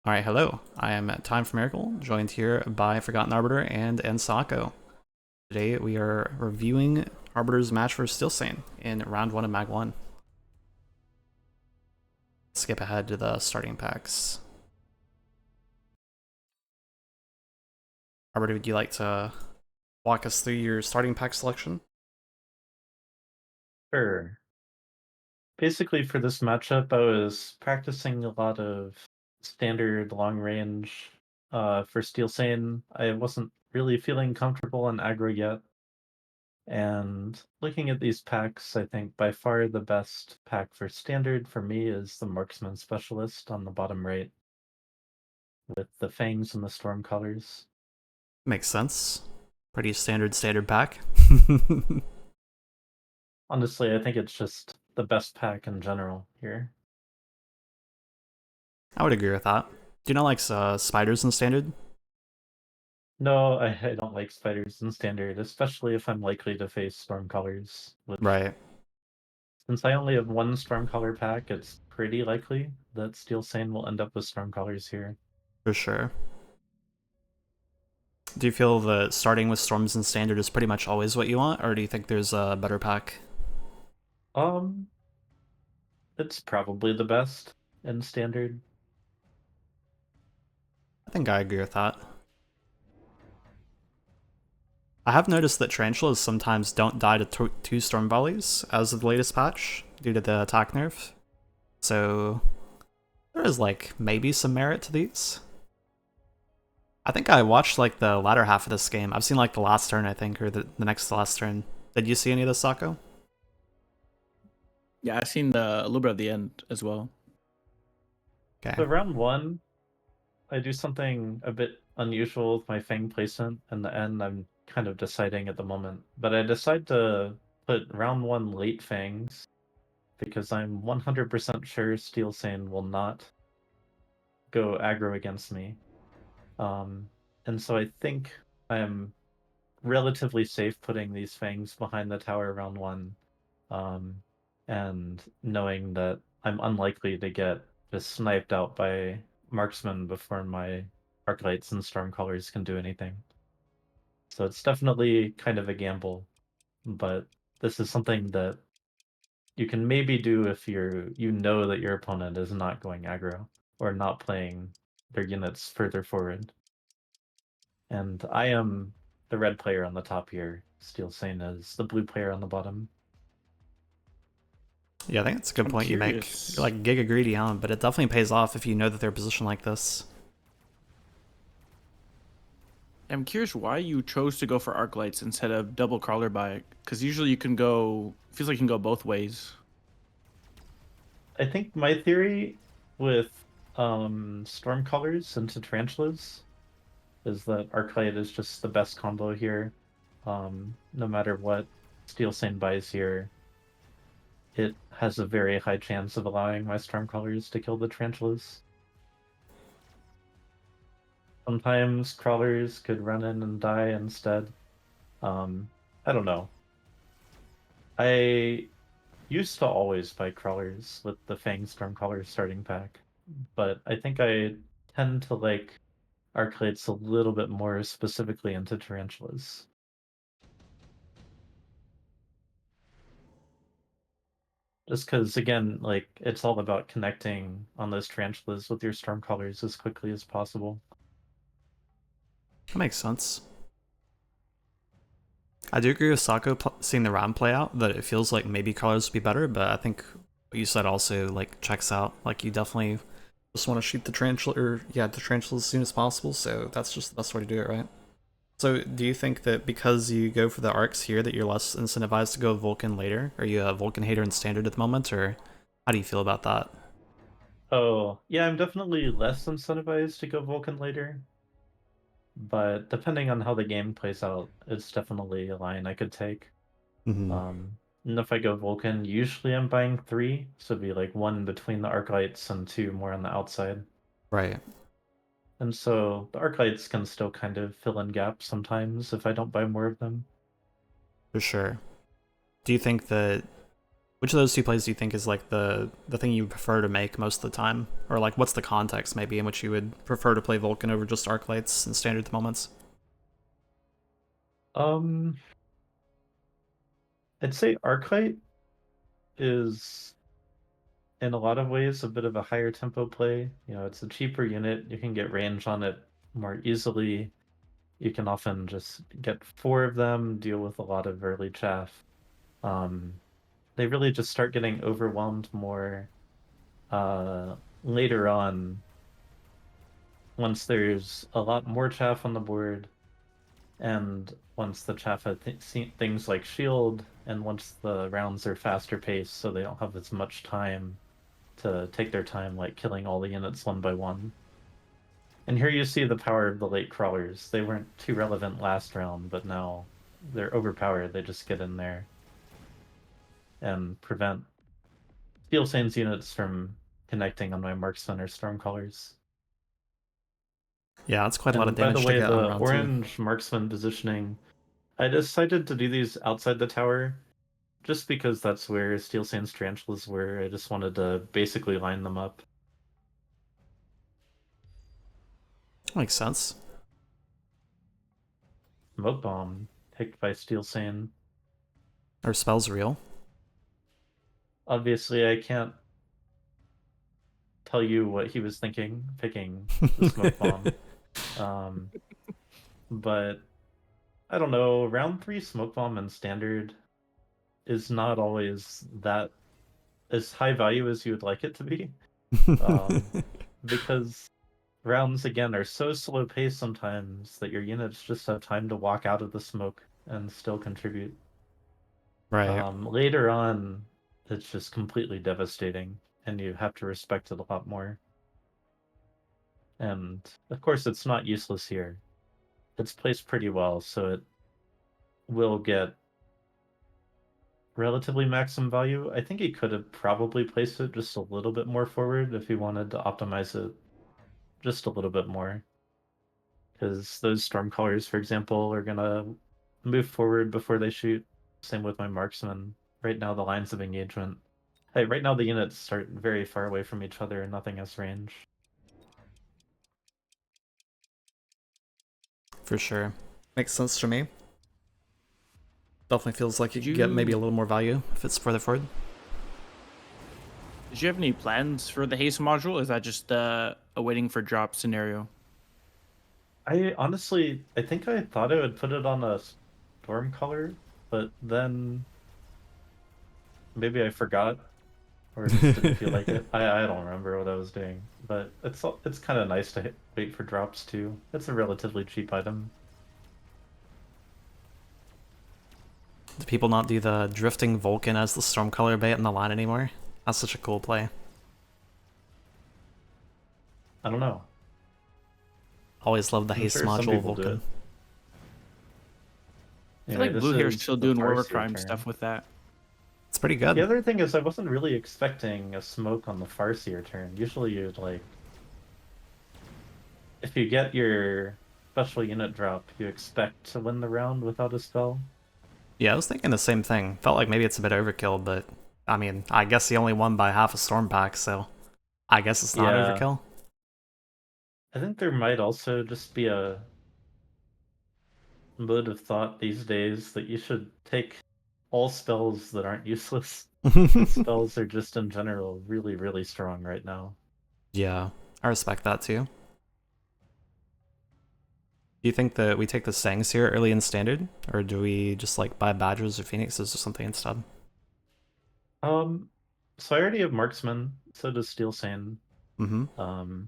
Alright, hello. I am Time for Miracle, joined here by Forgotten Arbiter and Ensako. Today we are reviewing Arbiter's match for Steelsane in round 1 of MAG1. Skip ahead to the starting packs. Arbiter, would you like to walk us through your starting pack selection? Sure. Basically, for this matchup, I was practicing a lot of standard long range. For Steelsane, I wasn't really feeling comfortable in aggro yet. And looking at these packs, I think by far the best pack for standard for me is the Marksman Specialist on the bottom right with the fangs and the storm colors. Makes sense. Pretty standard pack. Honestly, I think it's just the best pack in general here. I would agree with that. Do you not like spiders in standard? No, I don't like spiders in standard, especially if I'm likely to face storm colors, which, Right, since I only have one storm color pack, it's pretty likely that Steelsane will end up with storm colors here. for sure. Do you feel that starting with storms in standard is pretty much always what you want, or do you think there's a better pack? Um, it's probably the best in standard. I think I agree with that. I have noticed that tarantulas sometimes don't die to two storm volleys as of the latest patch due to the attack nerf. So there is like maybe some merit to these. I think I watched like the latter half of this game. I've seen like the last turn, I think, or the next to last turn. Did you see any of this, Sako? Yeah, I've seen a little bit of the end as well. Okay. So round one, I do something a bit unusual with my Fang placement. In the end, I'm kind of deciding at the moment, but I decide to put round one late Fangs because I'm 100% sure Steelsane will not go aggro against me. Um, and so I think I'm relatively safe putting these fangs behind the tower round one, um, and knowing that I'm unlikely to get just sniped out by marksmen before my arclights and stormcallers can do anything. So it's definitely kind of a gamble, but this is something that you can maybe do if you know that your opponent is not going aggro or not playing their units further forward. And I am the red player on the top here. Steelsane is the blue player on the bottom. Yeah, I think that's a good I'm point you make. You're curious. like giga greedy, huh? But it definitely pays off if you know that they're positioned like this. I'm curious why you chose to go for arc lights instead of double crawler by, because usually you can go. Feels like you can go both ways. I think my theory with storm colors into tarantulas is that Arclight is just the best combo here. No matter what Steelsane buys here, it has a very high chance of allowing my storm colors to kill the tarantulas. Sometimes crawlers could run in and die instead. Um, I don't know. I used to always buy crawlers with the Fang Stormcaller starting pack, but I think I tend to like Arclights a little bit more specifically into tarantulas. Just because, again, like it's all about connecting on those tarantulas with your Stormcallers as quickly as possible. That makes sense. I do agree with Sako seeing the round play out, that it feels like maybe colors would be better, but I think what you said also like checks out. Like you definitely just want to shoot the tarantula, or yeah, the tarantula as soon as possible, so that's just the best way to do it, right? So do you think that because you go for the arcs here that you're less incentivized to go Vulcan later? Are you a Vulcan hater in standard at the moment, or how do you feel about that? Oh, yeah, I'm definitely less incentivized to go Vulcan later, but depending on how the game plays out, it's definitely a line I could take. Mm-hmm. And if I go Vulcan, usually I'm buying three, so it'd be like one between the Arclights and two more on the outside. Right, And so the Arclights can still kind of fill in gaps sometimes if I don't buy more of them. for sure. Do you think that Which of those two plays do you think is like the thing you prefer to make most of the time? Or like what's the context maybe in which you would prefer to play Vulcan over just Arclights in standard moments? I'd say Arclight is in a lot of ways a bit of a higher tempo play. You know, it's a cheaper unit. You can get range on it more easily. You can often just get 4 of them, deal with a lot of early chaff. They really just start getting overwhelmed more later on, once there's a lot more chaff on the board, and once the chaff have things like shield, and once the rounds are faster paced, so they don't have as much time to take their time, like killing all the units one by one. And here you see the power of the late crawlers. They weren't too relevant last round, but now they're overpowered. They just get in there and prevent Steelsane's units from connecting on my marksman or stormcallers. Yeah, that's quite a lot of And by the damage to way, get on the round 2. orange marksman positioning, I decided to do these outside the tower just because that's where Steelsane's tarantulas were. I just wanted to basically line them up. Makes sense. Smoke bomb picked by Steelsane. Are spells real? Obviously, I can't tell you what he was thinking picking the smoke bomb. But I don't know. Round 3 smoke bomb in standard is not always that as high value as you would like it to be. Because rounds again are so slow paced sometimes that your units just have time to walk out of the smoke and still contribute. Right. Later on, it's just completely devastating, and you have to respect it a lot more. And of course, it's not useless here. It's placed pretty well, so it will get relatively maximum value. I think he could have probably placed it just a little bit more forward if he wanted to optimize it just a little bit more. Because those Stormcallers, for example, are gonna move forward before they shoot. Same with my marksman. Right now, the lines of engagement. Hey, right now the units start very far away from each other and nothing has range. For sure. Makes sense to me. Definitely feels like you Did could get maybe a you- little more value if it's further forward. Did you have any plans for the haste module? Is that just a waiting for drop scenario? I honestly, I think I thought I would put it on a storm color, but then maybe I forgot, or just didn't feel like it. I don't remember what I was doing, but it's kind of nice to wait for drops too. It's a relatively cheap item. Do people not do the drifting Vulcan as the Stormcaller bait in the line anymore? That's such a cool play. I don't know. Always loved the I'm haste sure some module people do Vulcan. I feel Anyway, like this Blue Hair's is still the doing war Farseer crime turn. stuff with that. It's pretty good. The other thing is I wasn't really expecting a smoke on the Farseer turn. Usually you'd like, if you get your special unit drop, you expect to win the round without a spell. Yeah, I was thinking the same thing. Felt like maybe it's a bit overkill, but I mean, I guess he only won by half a storm pack, so I guess it's not Yeah. overkill. I think there might also just be a mode of thought these days that you should take all spells that aren't useless. Spells are just in general really, really strong right now. Yeah, I respect that too. Do you think that we take the Sangs here early in standard, or do we just like buy Badgers or Phoenixes or something instead? So I already have Marksman, so does Steelsane. Mm-hmm.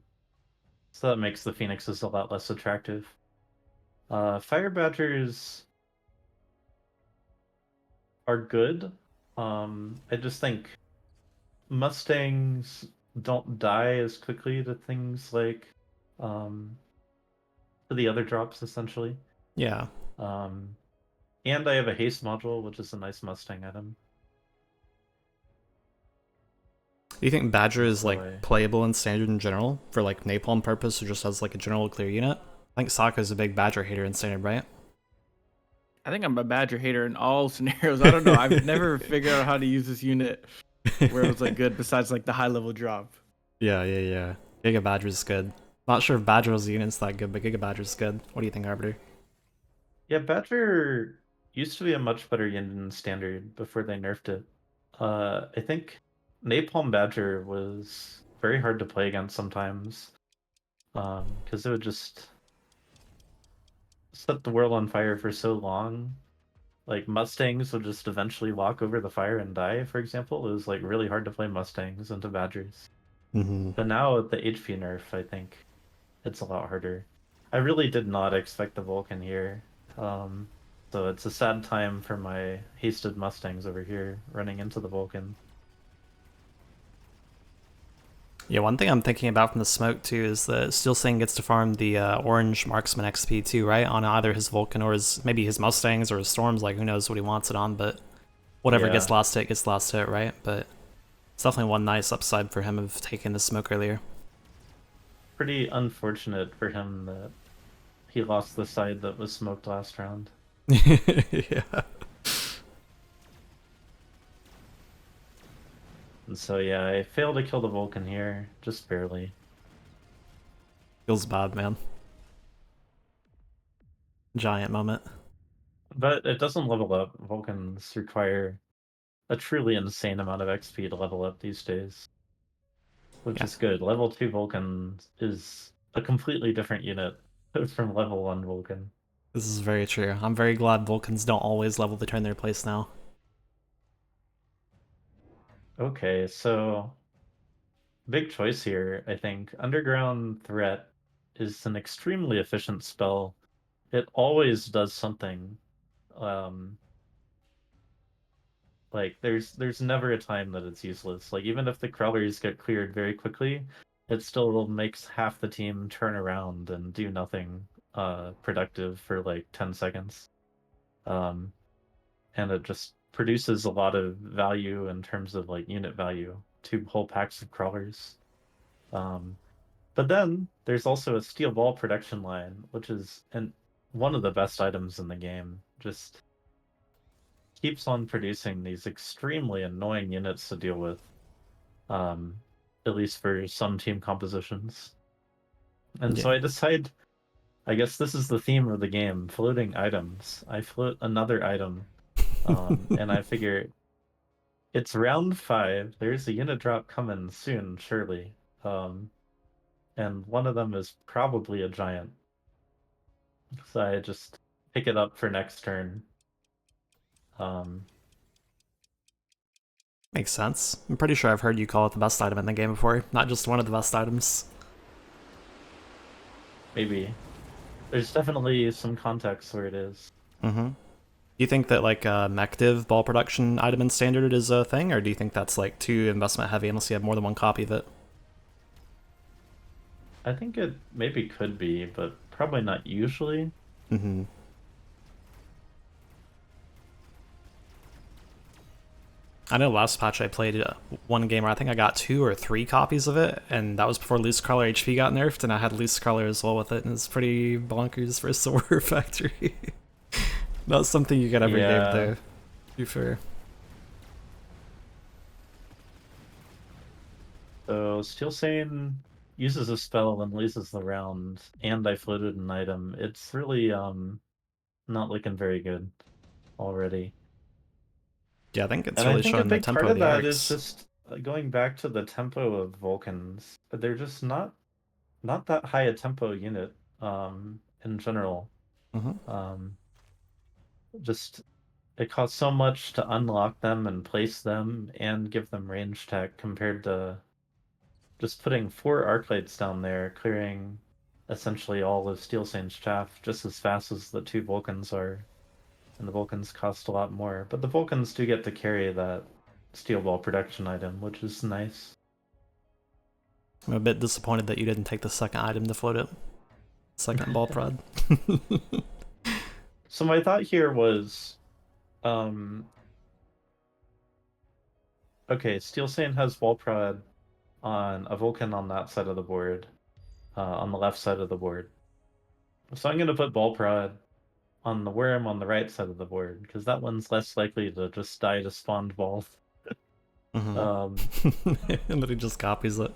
So that makes the Phoenixes a lot less attractive. Fire Badgers are good. I just think Mustangs don't die as quickly to things like to the other drops essentially. Yeah. And I have a haste module, which is a nice Mustang item. Do you think Badger is So like playable in standard in general for like napalm purpose, or just as like a general clear unit? I think Sokka's a big Badger hater in standard, right? I think I'm a Badger hater in all scenarios. I don't know. I've never figured out how to use this unit where it was like good besides like the high level drop. Yeah. Giga Badger's good. Not sure if Badger's unit's that good, but Giga Badger's good. What do you think, Arbiter? Yeah, Badger used to be a much better unit in Standard before they nerfed it. I think Napalm Badger was very hard to play against sometimes, because it would just set the world on fire for so long. Like Mustangs would just eventually walk over the fire and die, for example. It was like really hard to play Mustangs into Badgers. Mm-hmm. But now with the HP nerf, I think it's a lot harder. I really did not expect the Vulcan here. So it's a sad time for my hasted Mustangs over here running into the Vulcan. Yeah, one thing I'm thinking about from the smoke too is that Steelsane gets to farm the orange marksman XP too, right? On either his Vulcan or maybe his Mustangs or his Storms, like who knows what he wants it on, but whatever gets last hit, right? But it's definitely one nice upside for him of taking the smoke earlier. Pretty unfortunate for him that he lost the side that was smoked last round. Yeah. And so yeah, I failed to kill the Vulcan here, just barely. Feels bad, man. Giant moment. But it doesn't level up. Vulcans require a truly insane amount of XP to level up these days. Which is good. Level 2 Vulcan is a completely different unit from level 1 Vulcan. This is very true. I'm very glad Vulcans don't always level the turn their place now. Okay, so big choice here, I think. Underground Threat is an extremely efficient spell. It always does something. Like there's never a time that it's useless. Like even if the crawlers get cleared very quickly, it still makes half the team turn around and do nothing productive for like 10 seconds. And it just produces a lot of value in terms of like unit value to whole packs of crawlers. But then there's also a steel ball production line, which is one of the best items in the game. Just keeps on producing these extremely annoying units to deal with, at least for some team compositions. And so I decide, I guess this is the theme of the game, floating items. I float another item, and I figure it's round 5. There's a unit drop coming soon, surely. And one of them is probably a giant. So I just pick it up for next turn. Makes sense. I'm pretty sure I've heard you call it the best item in the game before, not just one of the best items. Maybe. There's definitely some context where it is. Mm-hmm. Do you think that like a mech ball production item in standard is a thing, or do you think that's like too investment heavy unless you have more than one copy of it? I think it maybe could be, but probably not usually. Mm-hmm. I know last patch I played one game where I think I got 2 or 3 copies of it, and that was before Loose Crawler HP got nerfed, and I had Loose Crawler as well with it, and it's pretty bonkers for a Silver Factory. Not something you get every game though, to be fair. So Steelsane uses a spell and loses the round, and I floated an item. It's really not looking very good already. Yeah, I think it's And really I think a showing the big tempo part of of the that is arcs. just going back to the tempo of Vulcans. But they're just not that high a tempo unit in general. Mm-hmm. Just it costs so much to unlock them and place them and give them range tech compared to just putting 4 Arclights down there, clearing essentially all of Steelsane's chaff just as fast as the 2 Vulcans are. And the Vulcans cost a lot more. But the Vulcans do get to carry that steel ball production item, which is nice. I'm a bit disappointed that you didn't take the second item to float it. Second ball prod. So my thought here was, okay, Steelsane has ball prod on a Vulcan on that side of the board, on the left side of the board. So I'm going to put ball prod on the worm on the right side of the board, because that one's less likely to just die to spawned ball. And then he just copies it.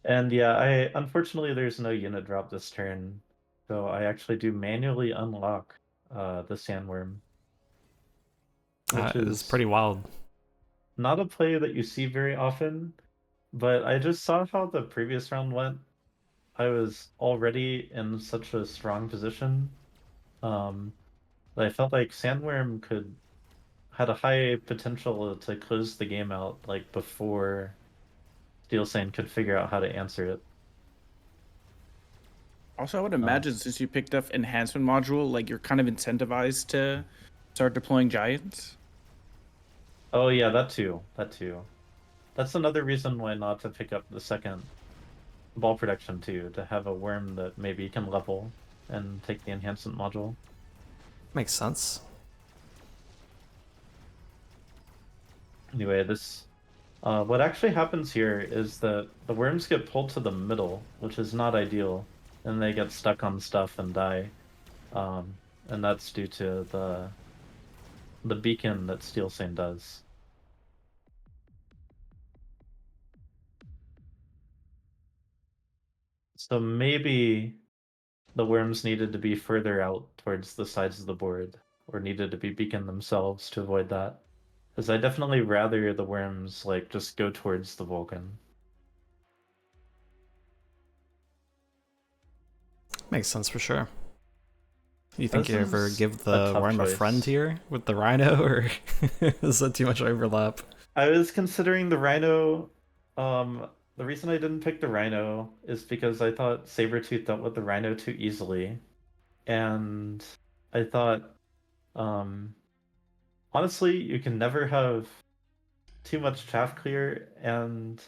And yeah, unfortunately there's no unit drop this turn, so I actually do manually unlock the sandworm, which It's is pretty wild. not a play that you see very often, but I just saw how the previous round went. I was already in such a strong position. That I felt like Sandworm had a high potential to close the game out like before Steelsane could figure out how to answer it. Also, I would imagine since you picked up enhancement module, like you're kind of incentivized to start deploying giants. Oh yeah, that too. That too. That's another reason why not to pick up the second ball protection too, to have a worm that maybe can level and take the enhancement module. Makes sense. Anyway, this what actually happens here is that the worms get pulled to the middle, which is not ideal, and they get stuck on stuff and die. And that's due to the beacon that Steelsane does. So maybe the worms needed to be further out towards the sides of the board, or needed to be beacon themselves to avoid that. Because I definitely rather the worms like just go towards the Vulcan. Makes sense for sure. You think This you ever is give a the tough worm a friend choice. here with the rhino, or is that too much overlap? I was considering the Rhino. The reason I didn't pick the Rhino is because I thought Sabretooth dealt with the Rhino too easily. And I thought, um, honestly, you can never have too much chaff clear, and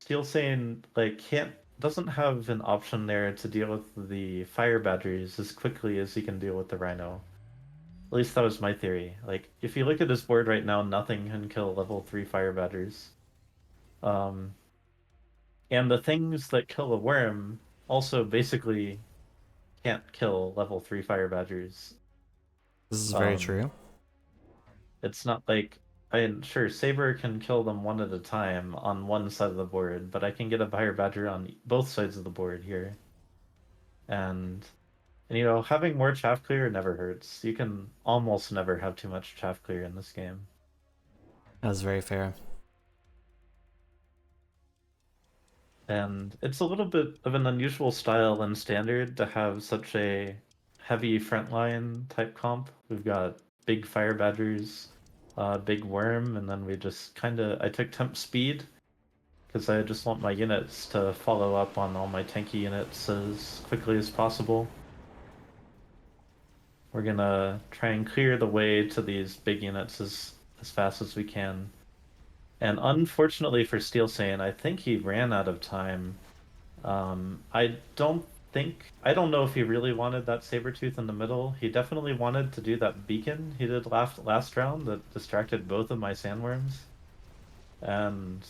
Steelsane like doesn't have an option there to deal with the fire badgers as quickly as he can deal with the Rhino. At least that was my theory. Like, if you look at his board right now, nothing can kill level 3 fire badgers. Um, and the things that kill a worm also basically can't kill level 3 fire badgers. This is very Um, true. it's not like I'm sure Saber can kill them one at a time on one side of the board, but I can get a fire badger on both sides of the board here. And you know, having more chaff clear never hurts. You can almost never have too much chaff clear in this game. That's very fair. And it's a little bit of an unusual style in Standard to have such a heavy frontline type comp. We've got big Fire Badgers, big Worm, and then we just kind of... I took Temp Speed because I just want my units to follow up on all my tanky units as quickly as possible. We're gonna try and clear the way to these big units as fast as we can. And unfortunately for Steelsane, I think he ran out of time. I don't know if he really wanted that Sabretooth in the middle. He definitely wanted to do that beacon he did last round that distracted both of my sandworms. And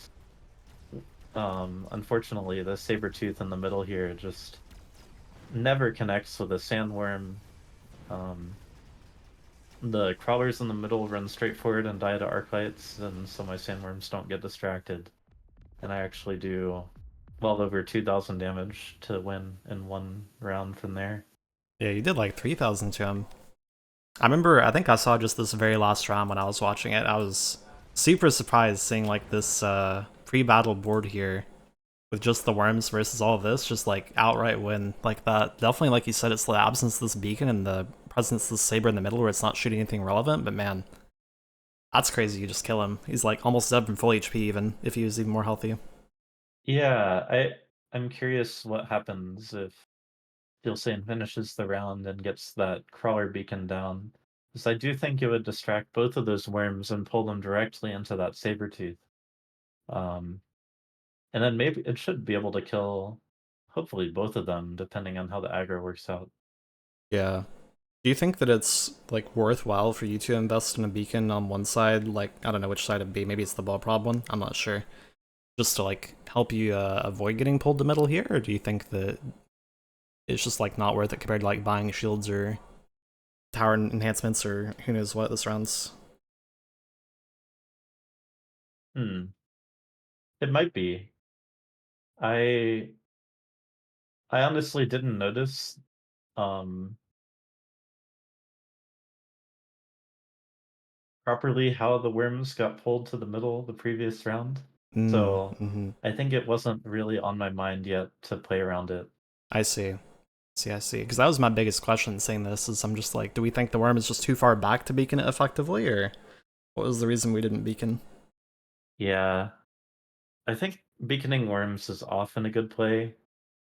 unfortunately, the Sabretooth in the middle here just never connects with a sandworm. The crawlers in the middle run straight forward and die to arclights, and so my sandworms don't get distracted. And I actually do well over 2,000 damage to win in one round from there. Yeah, you did like 3,000 to him. I think I saw just this very last round when I was watching it. I was super surprised seeing like this pre-battle board here with just the worms versus all of this, just like outright win like that. Definitely, like you said, it's the absence of this beacon and the presence of the saber in the middle where it's not shooting anything relevant, but man, that's crazy. You just kill him. He's like almost dead from full HP even, if he was even more healthy. Yeah, I'm curious what happens if Steelsane finishes the round and gets that crawler beacon down. Because I do think it would distract both of those worms and pull them directly into that Sabretooth. Um, and then maybe it should be able to kill, hopefully, both of them, depending on how the aggro works out. Yeah. Do you think that it's like worthwhile for you to invest in a beacon on one side? Like, I don't know which side it'd be. Maybe it's the ball prob one. I'm not sure. Just to like help you avoid getting pulled to middle here, or do you think that it's just like not worth it compared to like buying shields or tower enhancements or who knows what this round's. It might be. I honestly didn't notice properly how the worms got pulled to the middle the previous round. So Mm-hmm. I think it wasn't really on my mind yet to play around it. I see. I see. Because that was my biggest question saying this is I'm just like, do we think the worm is just too far back to beacon it effectively, or what was the reason we didn't beacon? Yeah. I think beaconing worms is often a good play.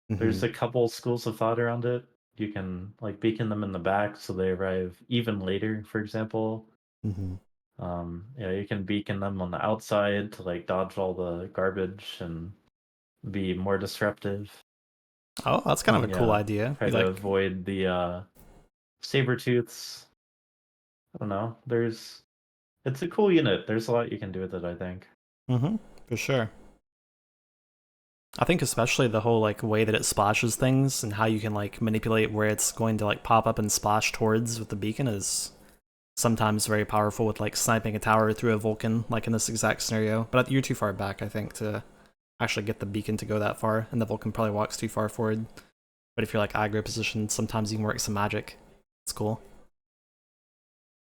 There's a couple schools of thought around it. You can like beacon them in the back so they arrive even later, for example. Mm-hmm. You can beacon them on the outside to like dodge all the garbage and be more disruptive. Oh, that's kind of a cool idea. Try You to like, avoid the saber tooths. I don't know. It's a cool unit. There's a lot you can do with it, I think. for sure. I think especially the whole like way that it splashes things and how you can like manipulate where it's going to like pop up and splash towards with the beacon is sometimes very powerful with like sniping a tower through a Vulcan, like in this exact scenario. But you're too far back, I think, to actually get the beacon to go that far, and the Vulcan probably walks too far forward. But if you're like aggro positioned, sometimes you can work some magic. It's cool.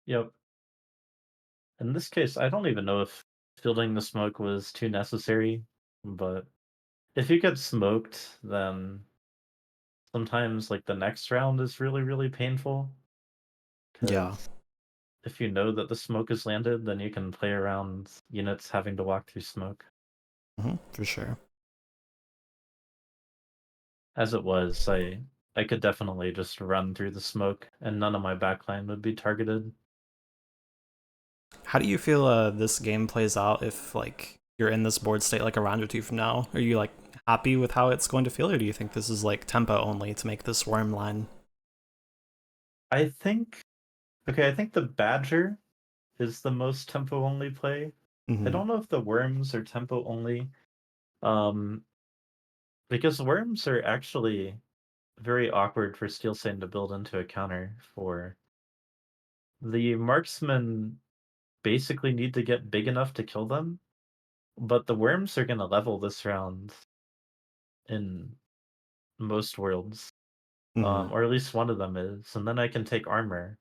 Yep. In this case, I don't even know if fielding the smoke was too necessary, but if you get smoked, then sometimes like the next round is really, really painful. Yeah. Because if you know that the smoke is landed, then you can play around units having to walk through smoke. For sure. As it was, I could definitely just run through the smoke and none of my backline would be targeted. How do you feel this game plays out if like you're in this board state like a round or two from now? Are you like happy with how it's going to feel, or do you think this is like tempo only to make this worm line? I think the Badger is the most tempo only play. I don't know if the worms are tempo only. Um because worms are actually very awkward for Steelsane to build into a counter for. The marksmen basically need to get big enough to kill them, but the worms are gonna level this round in most worlds. Or at least one of them is, and then I can take armor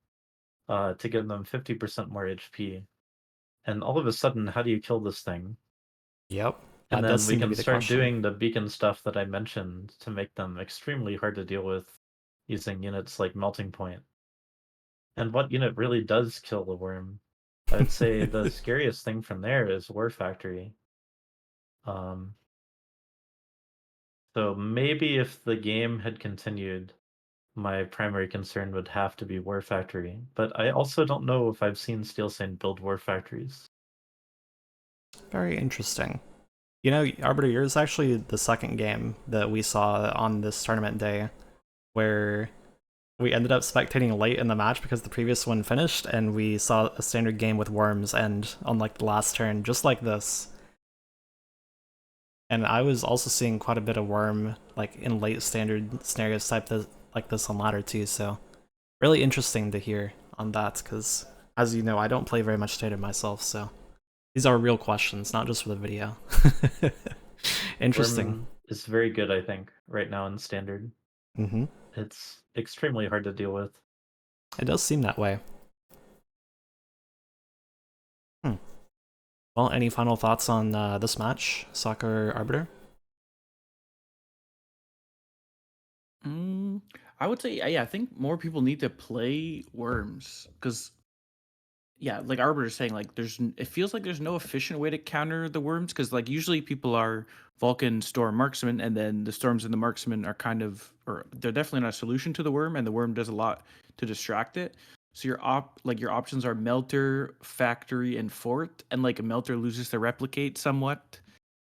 to give them 50% more HP. And all of a sudden, how do you kill this thing? Yep, And that does then we seem to can be the start question. doing the beacon stuff that I mentioned to make them extremely hard to deal with using units like Melting Point. And what unit really does kill the worm? I'd say the scariest thing from there is War Factory. Um, so maybe if the game had continued, my primary concern would have to be War Factory. But I also don't know if I've seen Steelsane build War Factories. Very interesting. You know, Arbiter, yours is actually the second game that we saw on this tournament day where we ended up spectating late in the match because the previous one finished, and we saw a standard game with worms end on like the last turn, just like this. And I was also seeing quite a bit of worm like in late standard scenarios like this on ladder too, so really interesting to hear on that, because as you know, I don't play very much standard myself, so these are real questions, not just for the video. Interesting. Worm is very good, I think, right now in Standard. It's extremely hard to deal with. It does seem that way. Well, any final thoughts on this match, Soccer Arbiter? I would say, yeah, I think more people need to play worms because, yeah, like Arbiter is saying, like it feels like there's no efficient way to counter the worms because, like, usually people are Vulcan, Storm, Marksman, and then the Storms and the Marksman are or they're definitely not a solution to the worm, and the worm does a lot to distract it. So your options are Melter, Factory, and Fort, and like a Melter loses to replicate somewhat,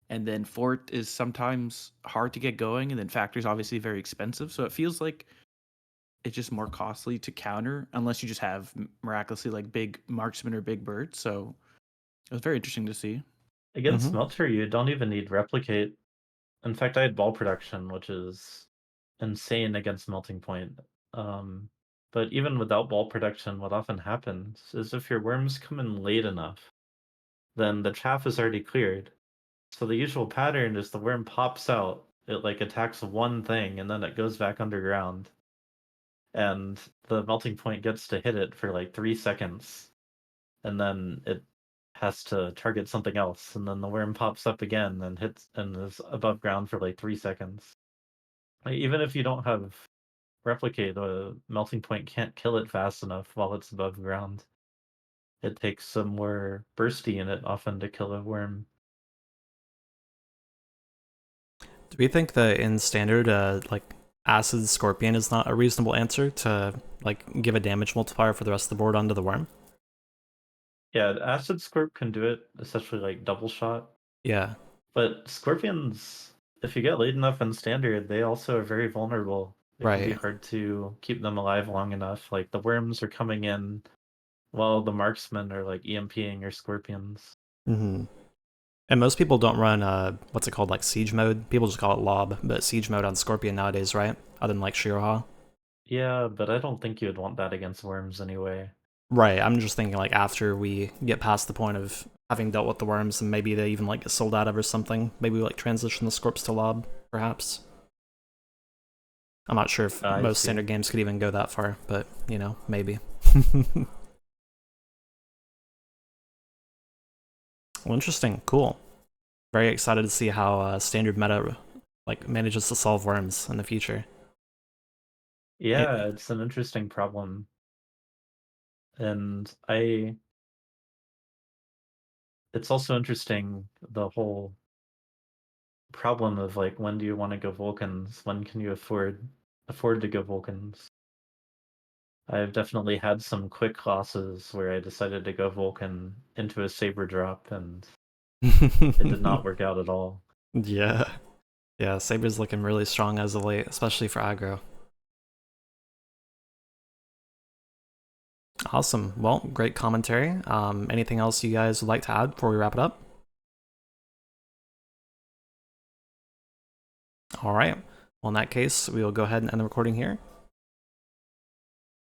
and then Fort is sometimes hard to get going, and then Factory is obviously very expensive. So it feels like it's just more costly to counter unless you just have miraculously like big marksman or big bird. So it was very interesting to see. Against Smelter, you don't even need Replicate. In fact, I had ball production, which is insane against Melting Point. But even without wall protection, what often happens is if your worms come in late enough, then the chaff is already cleared. So the usual pattern is the worm pops out, it like attacks one thing, and then it goes back underground. And the melting point gets to hit it for like 3 seconds, and then it has to target something else, and then the worm pops up again and hits and is above ground for like 3 seconds. Like, even if you don't have replicate, the melting point can't kill it fast enough while it's above ground. It takes some more bursty in it often to kill a worm. Do we think that in standard, like acid scorpion is not a reasonable answer to like give a damage multiplier for the rest of the board onto the worm? Yeah, acid scorp can do it, especially like double shot. Yeah. But scorpions, if you get late enough in standard, they also are very vulnerable. It can be Right. hard to keep them alive long enough. Like the worms are coming in while the marksmen are like EMPing your scorpions. Mm-hmm. And most people don't run what's it called, like siege mode? People just call it lob, but siege mode on Scorpion nowadays, right? Other than like Shiroha. Yeah, but I don't think you would want that against worms anyway. Right, I'm just thinking like after we get past the point of having dealt with the worms and maybe they even like get sold out of or something, maybe we like transition the Scorps to lob, perhaps. I'm not sure if I most see. standard games could even go that far, but you know, maybe. Well, interesting, cool. Very excited to see how standard meta like manages to solve worms in the future. Yeah, it's an interesting problem. And it's also interesting the whole problem of like when do you want to go Vulcans? When can you afford to go Vulcans? I've definitely had some quick losses where I decided to go Vulcan into a saber drop and it did not work out at all. Yeah. Yeah, Saber's looking really strong as of late, especially for aggro. Awesome. Well, great commentary. Anything else you guys would like to add before we wrap it up? All right. Well, in that case, we will go ahead and end the recording here.